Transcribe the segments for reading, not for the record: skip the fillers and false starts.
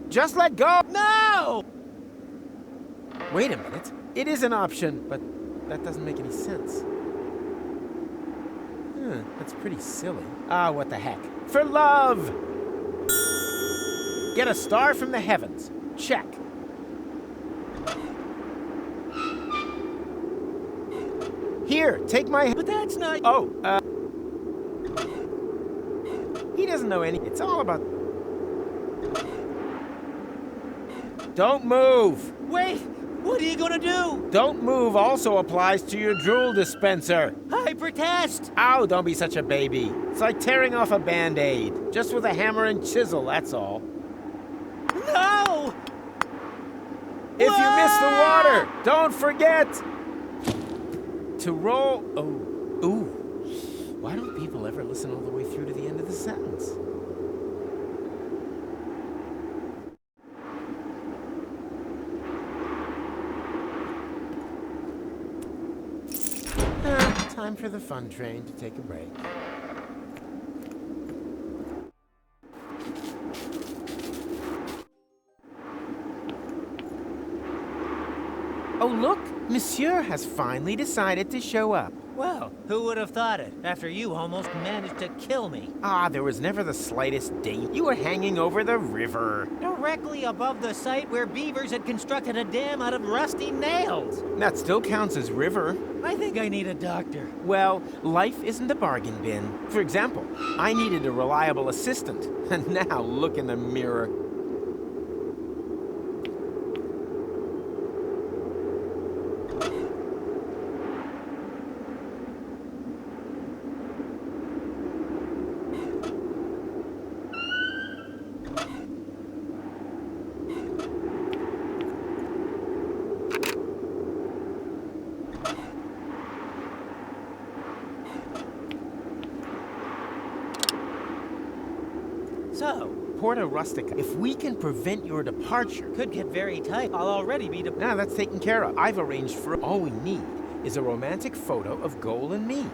Just let go! No! Wait a minute. It is an option, but that doesn't make any sense. That's pretty silly. Ah, what the heck. For love! Get a star from the heavens. Check. Here, take my... But that's not... Oh, he doesn't know any... It's all about... Don't move! Wait! What are you gonna do? Don't move also applies to your drool dispenser. Hypertest! Ow, don't be such a baby. It's like tearing off a Band-Aid. Just with a hammer and chisel, that's all. No! If you miss the water, don't forget to roll... Oh, ooh. Why don't people ever listen all the way through to the end of the sentence? Time for the fun train to take a break. Oh, look! Monsieur has finally decided to show up. Well, who would have thought it, after you almost managed to kill me? Ah, there was never the slightest danger. You were hanging over the river. Directly above the site where beavers had constructed a dam out of rusty nails. That still counts as river. I think I need a doctor. Well, life isn't a bargain bin. For example, I needed a reliable assistant. And now look in the mirror. So, Porta Rustica. If we can prevent your departure... could get very tight. I'll already be Now that's taken care of. I've arranged for... All we need is a romantic photo of Goal and me.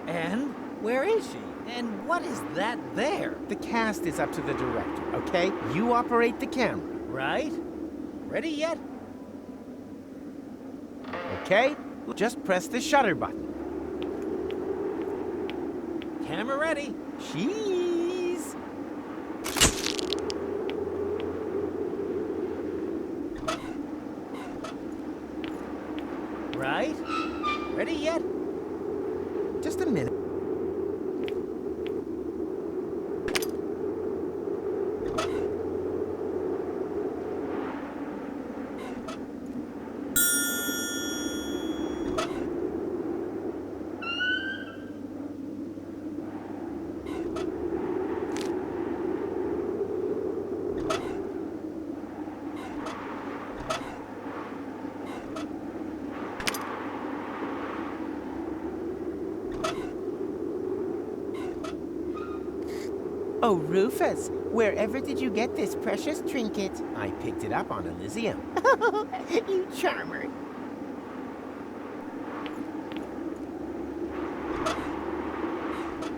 And where is she? And what is that there? The cast is up to the director, okay? You operate the camera. Right? Ready yet? Okay? Just press the shutter button. Camera ready. Cheese! Right? Ready yet? Just a minute. Oh, Rufus, wherever did you get this precious trinket? I picked it up on Elysium. You charmer.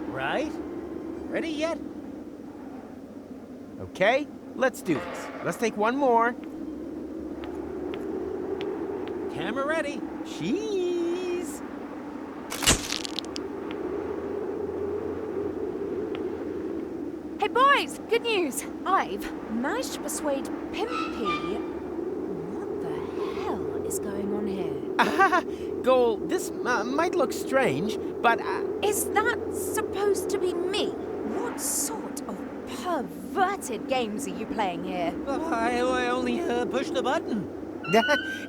Right? Ready yet? Okay, let's do this. Let's take one more. Camera ready. Cheese! Hey boys, good news! I've managed to persuade Pimpy. What the hell is going on here? Goal, this might look strange, but... Is that supposed to be me? What sort of perverted games are you playing here? I only pushed the button.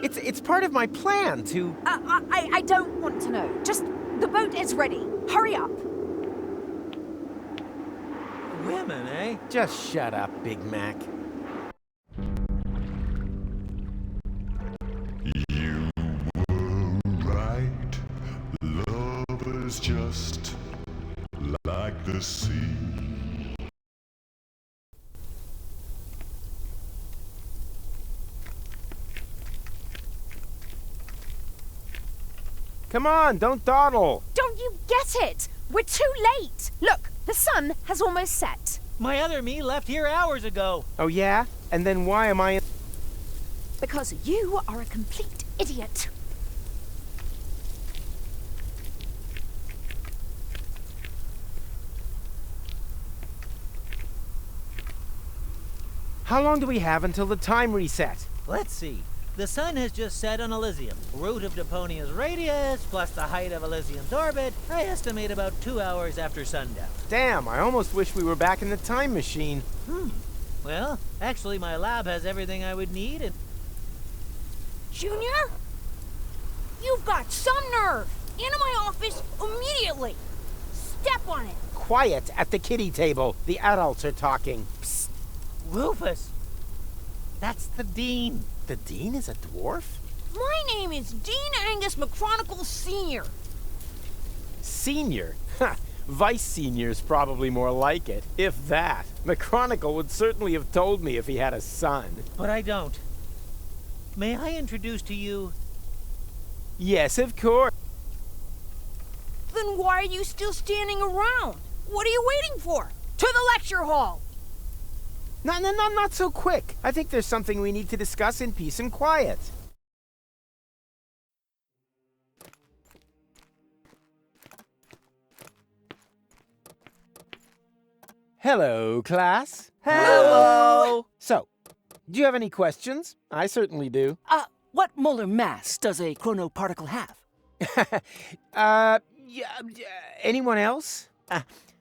It's part of my plan to... I don't want to know. Just, the boat is ready. Hurry up. Women, eh? Just shut up, Big Mac. You were right, love. is just like the sea. Come on, don't dawdle. Don't you get it? We're too late. Look, the sun has almost set. My other me left here hours ago. Oh yeah? And then why am I... Because you are a complete idiot. How long do we have until the time reset? Let's see. The sun has just set on Elysium. Root of Deponia's radius, plus the height of Elysium's orbit, I estimate about 2 hours after sundown. Damn, I almost wish we were back in the time machine. Well, actually my lab has everything I would need and... Junior? You've got some nerve! Into my office immediately! Step on it! Quiet at the kiddie table. The adults are talking. Psst. Rufus! That's the Dean. The Dean is a dwarf? My name is Dean Angus McChronicle Sr. Senior? Ha! Vice Senior's probably more like it, if that. McChronicle would certainly have told me if he had a son. But I don't. May I introduce to you... Yes, of course. Then why are you still standing around? What are you waiting for? To the lecture hall! No, not so quick. I think there's something we need to discuss in peace and quiet. Hello, class. Hello! So, do you have any questions? I certainly do. What molar mass does a chronoparticle have? Anyone else?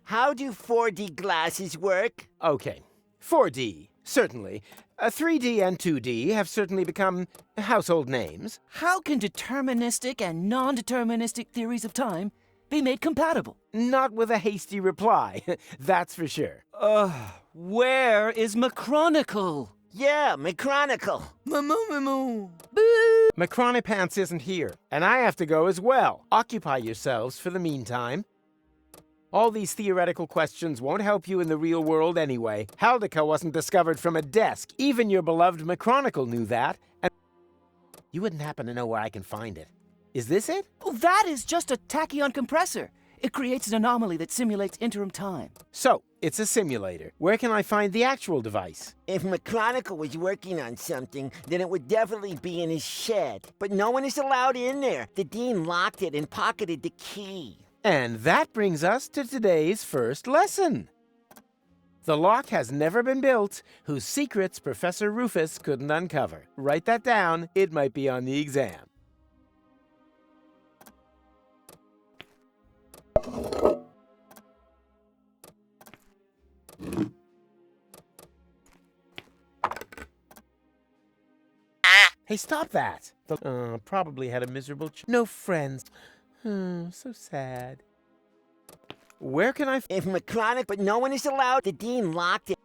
How do 4D glasses work? Okay. 4D, certainly. 3D and 2D have certainly become household names. How can deterministic and non-deterministic theories of time be made compatible? Not with a hasty reply, that's for sure. Where is McChronicle? Yeah, McChronicle. Macronipants isn't here, and I have to go as well. Occupy yourselves for the meantime. All these theoretical questions won't help you in the real world anyway. Haldica wasn't discovered from a desk. Even your beloved McChronicle knew that, and you wouldn't happen to know where I can find it. Is this it? Oh, that is just a tachyon compressor. It creates an anomaly that simulates interim time. So, it's a simulator. Where can I find the actual device? If McChronicle was working on something, then it would definitely be in his shed. But no one is allowed in there. The dean locked it and pocketed the key. And that brings us to today's first lesson. The lock has never been built whose secrets Professor Rufus couldn't uncover. Write that down. It might be on the exam. Hey, stop that! Probably had a miserable no friends. So sad. Where can I If McChronicle, but no one is allowed, the dean locked it.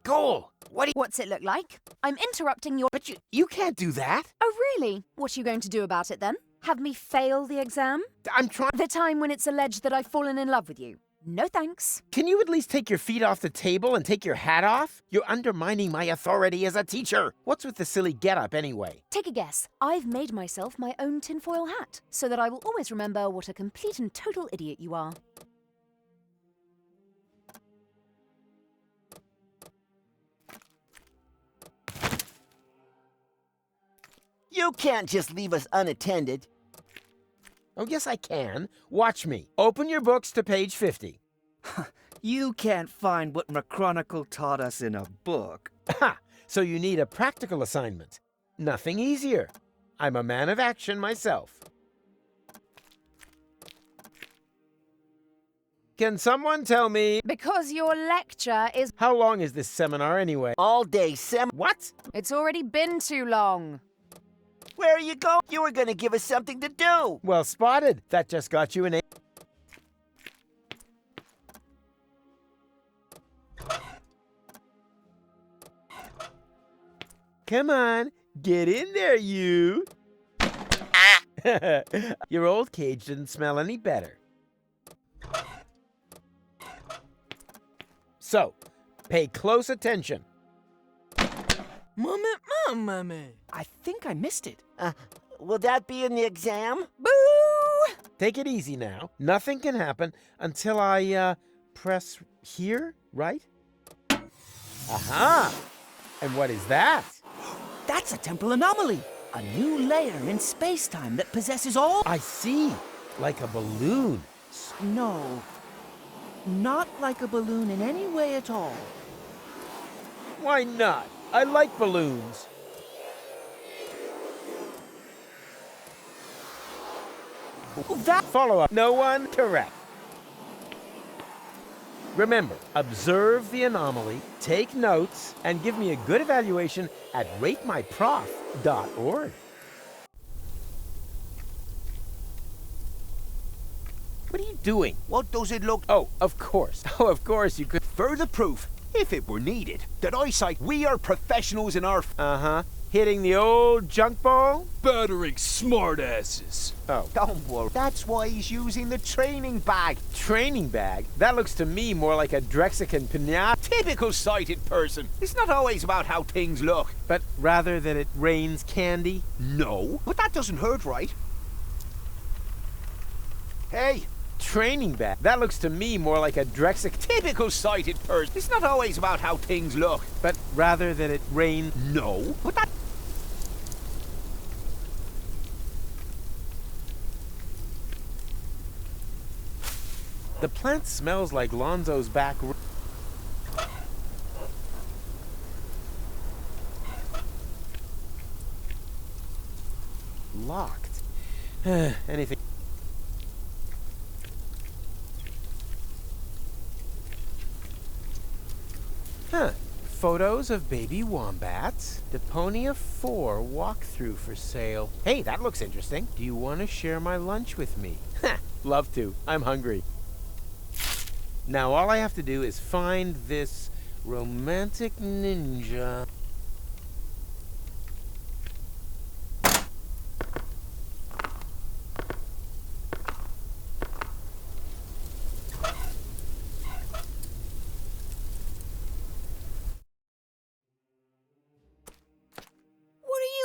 Cole, What's it look like? I'm interrupting your... But you can't do that. Oh, really? What are you going to do about it then? Have me fail the exam? I'm trying... The time when it's alleged that I've fallen in love with you? No thanks. Can you at least take your feet off the table and take your hat off? You're undermining my authority as a teacher. What's with the silly getup anyway? Take a guess. I've made myself my own tinfoil hat, so that I will always remember what a complete and total idiot you are. You can't just leave us unattended. Oh, yes, I can. Watch me. Open your books to page 50. You can't find what McChronicle taught us in a book. Ha! So you need a practical assignment. Nothing easier. I'm a man of action myself. Can someone tell me... Because your lecture is... How long is this seminar anyway? All day What? It's already been too long. Where are you going? You were going to give us something to do. Well spotted. That just got you an A. Come on, get in there, you. Your old cage didn't smell any better. So, pay close attention. Mommy. I think I missed it. Will that be in the exam? Boo! Take it easy now. Nothing can happen until I, press here, right? Aha! And what is that? That's a temporal anomaly. A new layer in space-time that possesses all... I see. Like a balloon. No. Not like a balloon in any way at all. Why not? I like balloons. That... Follow up. No one correct. Remember, observe the anomaly, take notes, and give me a good evaluation at ratemyprof.org. What are you doing? What does it look? Oh, of course. Oh, of course you could. Further proof, if it were needed, that eyesight, we are professionals in our... Uh-huh. Hitting the old junk ball? Battering smartasses. Oh. Don't worry. That's why he's using the training bag. Training bag? That looks to me more like a Drexican pinata. Typical sighted person. It's not always about how things look. But rather that it rains candy? No, but that doesn't hurt, right? Hey. Training bag? That looks to me more like a Drexican... Typical sighted person. It's not always about how things look. But rather that it rains... No, but that... The plant smells like Lonzo's back... Locked. Anything... Huh. Photos of baby wombats. Deponia 4 walkthrough for sale. Hey, that looks interesting. Do you want to share my lunch with me? Ha! Love to. I'm hungry. Now all I have to do is find this romantic ninja.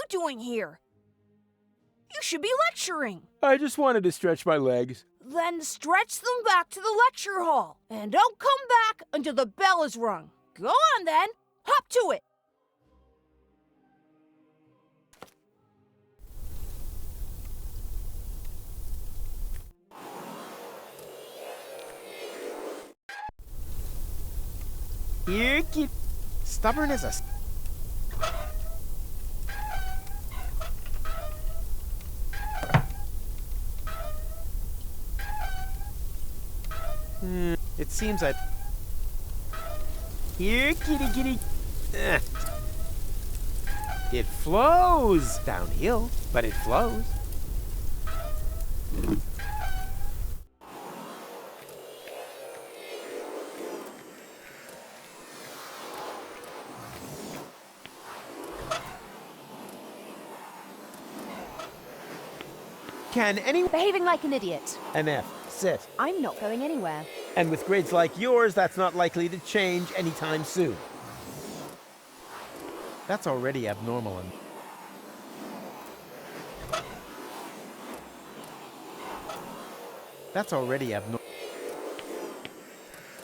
Doing here? You should be lecturing. I just wanted to stretch my legs. Then stretch them back to the lecture hall. And don't come back until the bell is rung. Go on then. Hop to it. Here, kid. Stubborn as a... It seems I... Here, kitty kitty. It flows downhill, but it flows. Can anyone... Behaving like an idiot. An F. Sit. I'm not going anywhere. And with grades like yours, that's not likely to change anytime soon. That's already abnormal. That's already abnormal.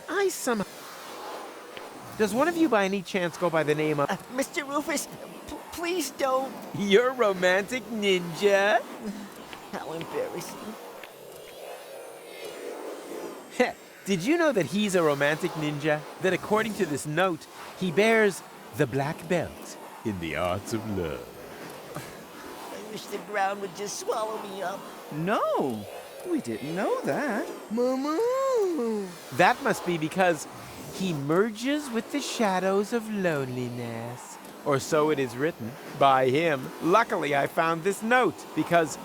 I somehow... Does one of you by any chance go by the name of... Mr. Rufus, please don't. You're romantic ninja? How embarrassing. Did you know that he's a romantic ninja? That according to this note, he bears the black belt in the arts of love. I wish the ground would just swallow me up. No, we didn't know that. Mama. That must be because he merges with the shadows of loneliness. Or so it is written by him. Luckily, I found this note because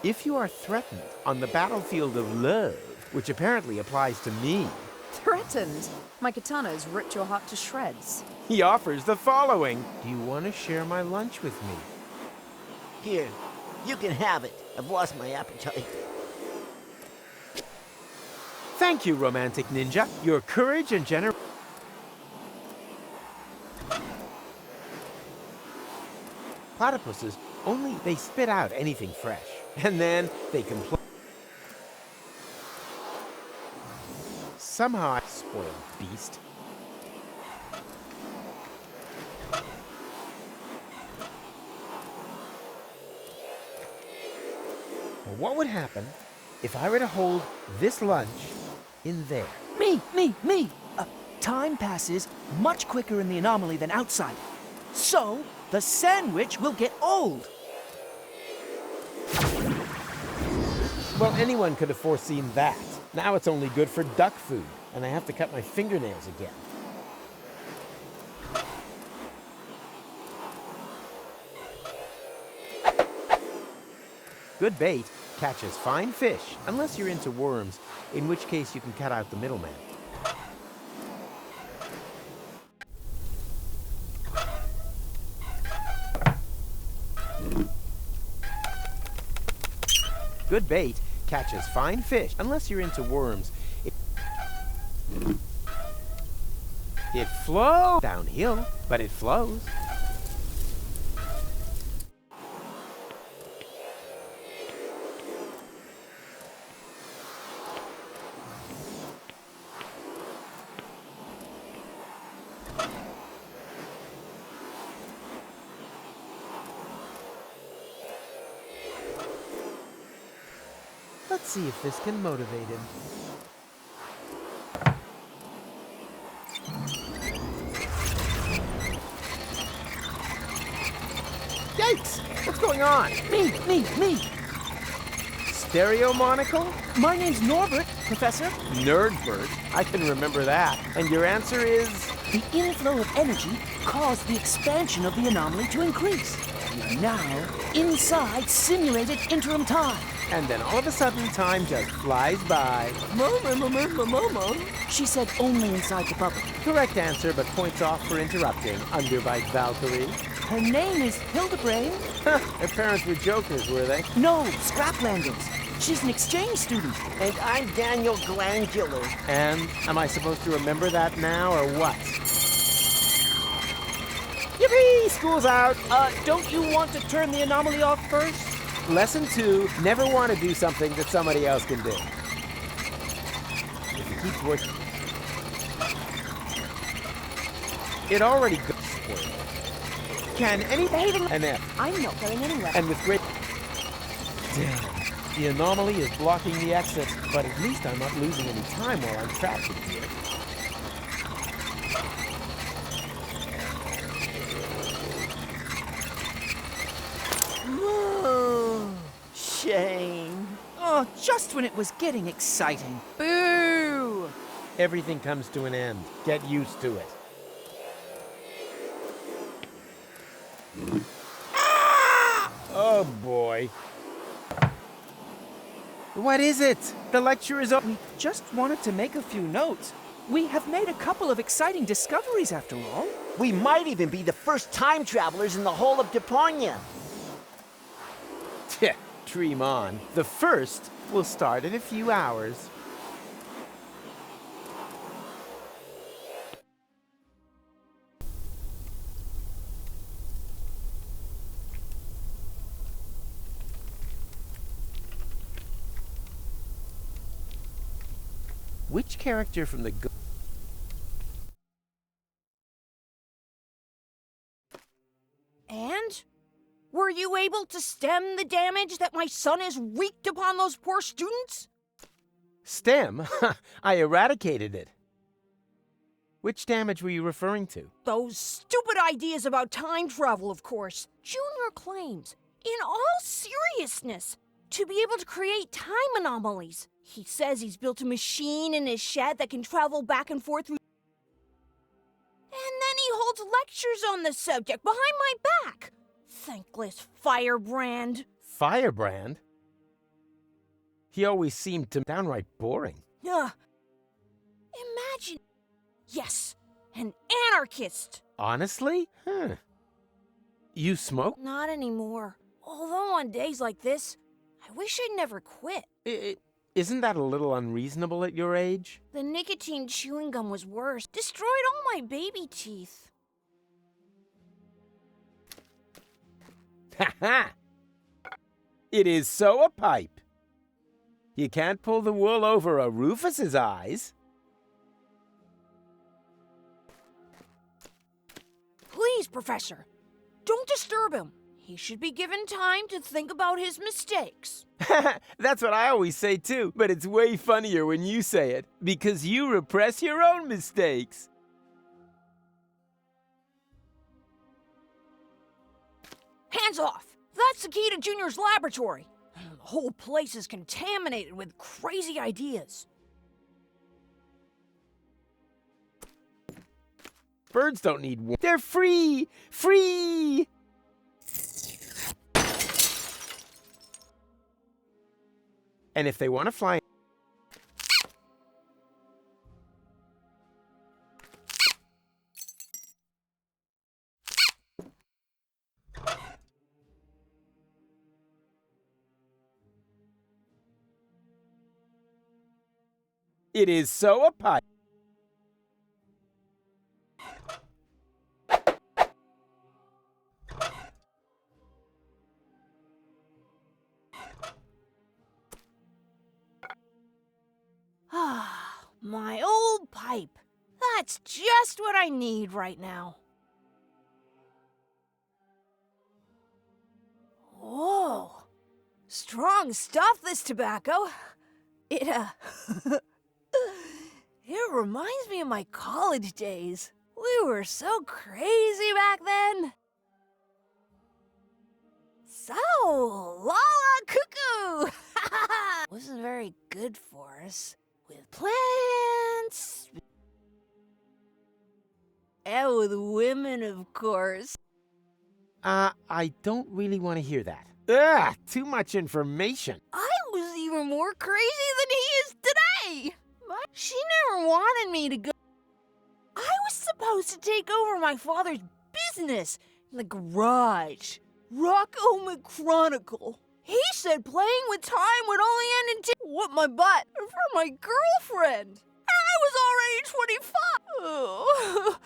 if you are threatened on the battlefield of love, which apparently applies to me. Threatened? My katana's ripped your heart to shreds. He offers the following. Do you want to share my lunch with me? Here, you can have it. I've lost my appetite. Thank you, romantic ninja. Your courage and generosity. Platypuses they spit out anything fresh, and then they complain. Somehow I spoiled beast. Well, what would happen if I were to hold this lunch in there? Me! Time passes much quicker in the anomaly than outside. So, the sandwich will get old. Well, anyone could have foreseen that. Now it's only good for duck food, and I have to cut my fingernails again. Good bait catches fine fish, unless you're into worms, in which case you can cut out the middleman. Good bait catches fine fish, unless you're into worms. It flows downhill, but it flows. Let's see if this can motivate him. Yikes! What's going on? Me! Stereo monocle? My name's Norbert, Professor. Nerdbert? I can remember that. And your answer is? The inflow of energy caused the expansion of the anomaly to increase. We are now inside simulated interim time. And then all of a sudden, time just flies by. Mama. She said only inside the bubble. Correct answer, but points off for interrupting. Underbite Valkyrie. Her name is Hildebrand. Her parents were jokers, were they? No, Scraplanders. She's an exchange student. And I'm Daniel Glandular. And am I supposed to remember that now, or what? Yippee! School's out! Don't you want to turn the anomaly off first? Lesson 2, never want to do something that somebody else can do. If it keeps working... It already goes spoiled. Can anything... An F. I'm not going anywhere. And with great... Damn. The anomaly is blocking the exit, but at least I'm not losing any time while I'm trapped in here. Shame. Oh, just when it was getting exciting. Boo! Everything comes to an end. Get used to it. Oh, boy. What is it? The lecture is over. We just wanted to make a few notes. We have made a couple of exciting discoveries after all. We might even be the first time travelers in the whole of Deponia. Dream on. The first will start in a few hours. Which character from the... And? Were you able to stem the damage that my son has wreaked upon those poor students? Stem? I eradicated it. Which damage were you referring to? Those stupid ideas about time travel, of course. Junior claims, in all seriousness, to be able to create time anomalies. He says he's built a machine in his shed that can travel back and forth through... And then he holds lectures on the subject behind my back. Thankless firebrand. Firebrand? He always seemed to downright boring. Imagine... Yes, an anarchist. Honestly? You smoke? Not anymore. Although on days like this, I I wish I'd never quit. Isn't that a little unreasonable at your age? The nicotine chewing gum was worse. Destroyed all my baby teeth. Ha ha! It is so a pipe. You can't pull the wool over a Rufus's eyes. Please, Professor, don't disturb him. He should be given time to think about his mistakes. That's what I always say too, but it's way funnier when you say it, because you repress your own mistakes. Hands off! That's the key to Junior's laboratory. The whole place is contaminated with crazy ideas. Birds don't need wool. They're free! Free! And if they want to fly... It is so a pipe. Ah, my old pipe. That's just what I need right now. Whoa. Strong stuff, this tobacco. It reminds me of my college days. We were so crazy back then. So, Lala Cuckoo! Wasn't very good for us. With plants. And with women, of course. I don't really want to hear that. Ugh, too much information. I was even more crazy than he is today. She never wanted me to go. I was supposed to take over my father's business in the garage. Rocco McChronicle. He said playing with time would only end in what my butt for my girlfriend. I was already 25. Oh.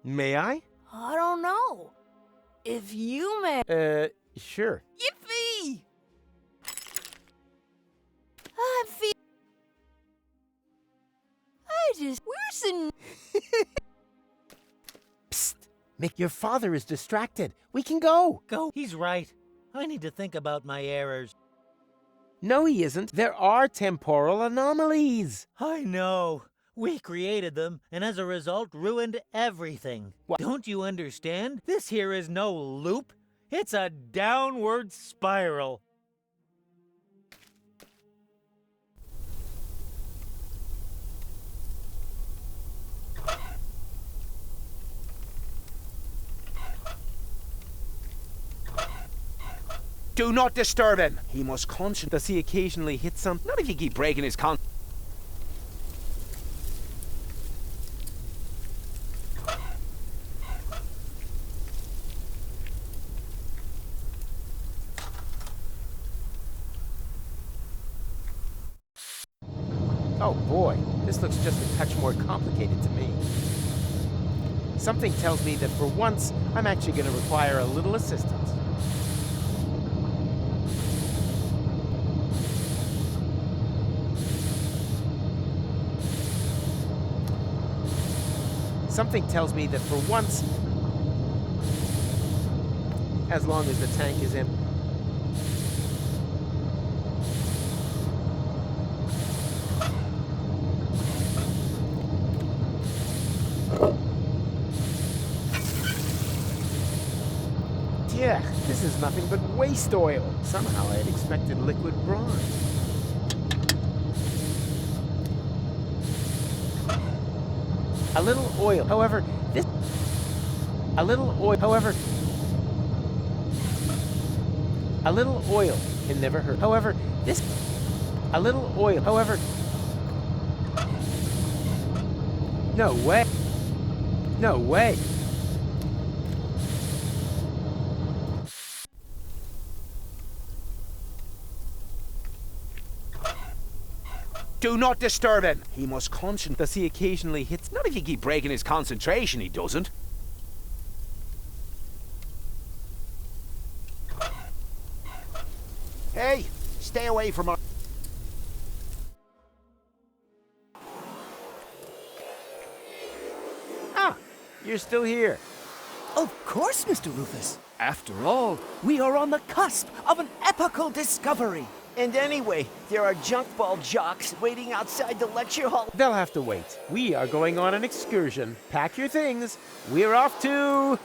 May I? I don't know. If you may. Sure. Yippee! Where's the... Psst! Mick, your father is distracted. We can go. Go. He's right. I need to think about my errors. No, he isn't. There are temporal anomalies. I know. We created them, and as a result, ruined everything. What? Don't you understand? This here is no loop. It's a downward spiral. Do not disturb him. He must concentrate. Does he occasionally hit something? Not if you keep breaking his con... Oh boy, this looks just a touch more complicated to me. Something tells me that for once, I'm actually going to require a little assistance. Something tells me that for once, as long as the tank is in... Yeah, this is nothing but waste oil. Somehow I had expected liquid bronze. A little oil, however, this... A little oil, however... A little oil can never hurt. However, this... A little oil, however... No way. No way. Do not disturb him. He must concentrate. Does he occasionally hit? Not if you keep breaking his concentration, he doesn't. Hey, stay away from our... Ah, you're still here. Of course, Mr. Rufus. After all, we are on the cusp of an epical discovery. And anyway, there are junk ball jocks waiting outside the lecture hall. They'll have to wait. We are going on an excursion. Pack your things. We're off to...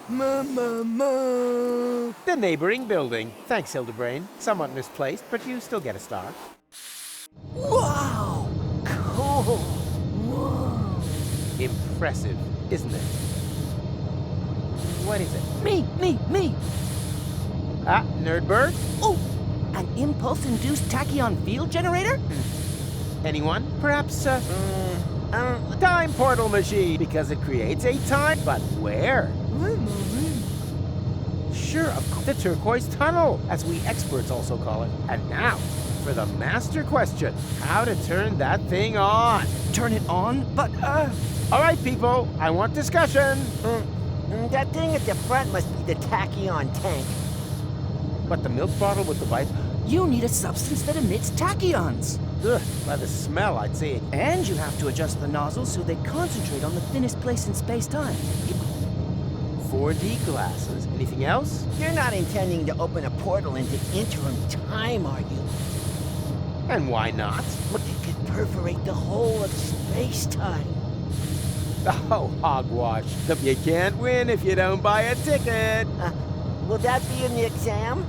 the neighboring building. Thanks, Hildebrain. Somewhat misplaced, but you still get a star. Wow! Cool. Impressive, isn't it? What is it? Me! Ah, Nerdbird? Oh, an impulse-induced tachyon field generator? Anyone? Perhaps, time portal machine, because it creates a time... But where? Sure, of course. The turquoise tunnel, as we experts also call it. And now, for the master question. How to turn that thing on. Turn it on? But, All right, people, I want discussion. That thing at the front must be the tachyon tank. But the milk bottle with the bite... you need a substance that emits tachyons. Ugh, by the smell, I'd say it... And you have to adjust the nozzles so they concentrate on the thinnest place in space-time. 4D glasses. Anything else? You're not intending to open a portal into interim time, are you? And why not? Look, it could perforate the whole of space-time. Oh, hogwash. You can't win if you don't buy a ticket. Will that be in the exam?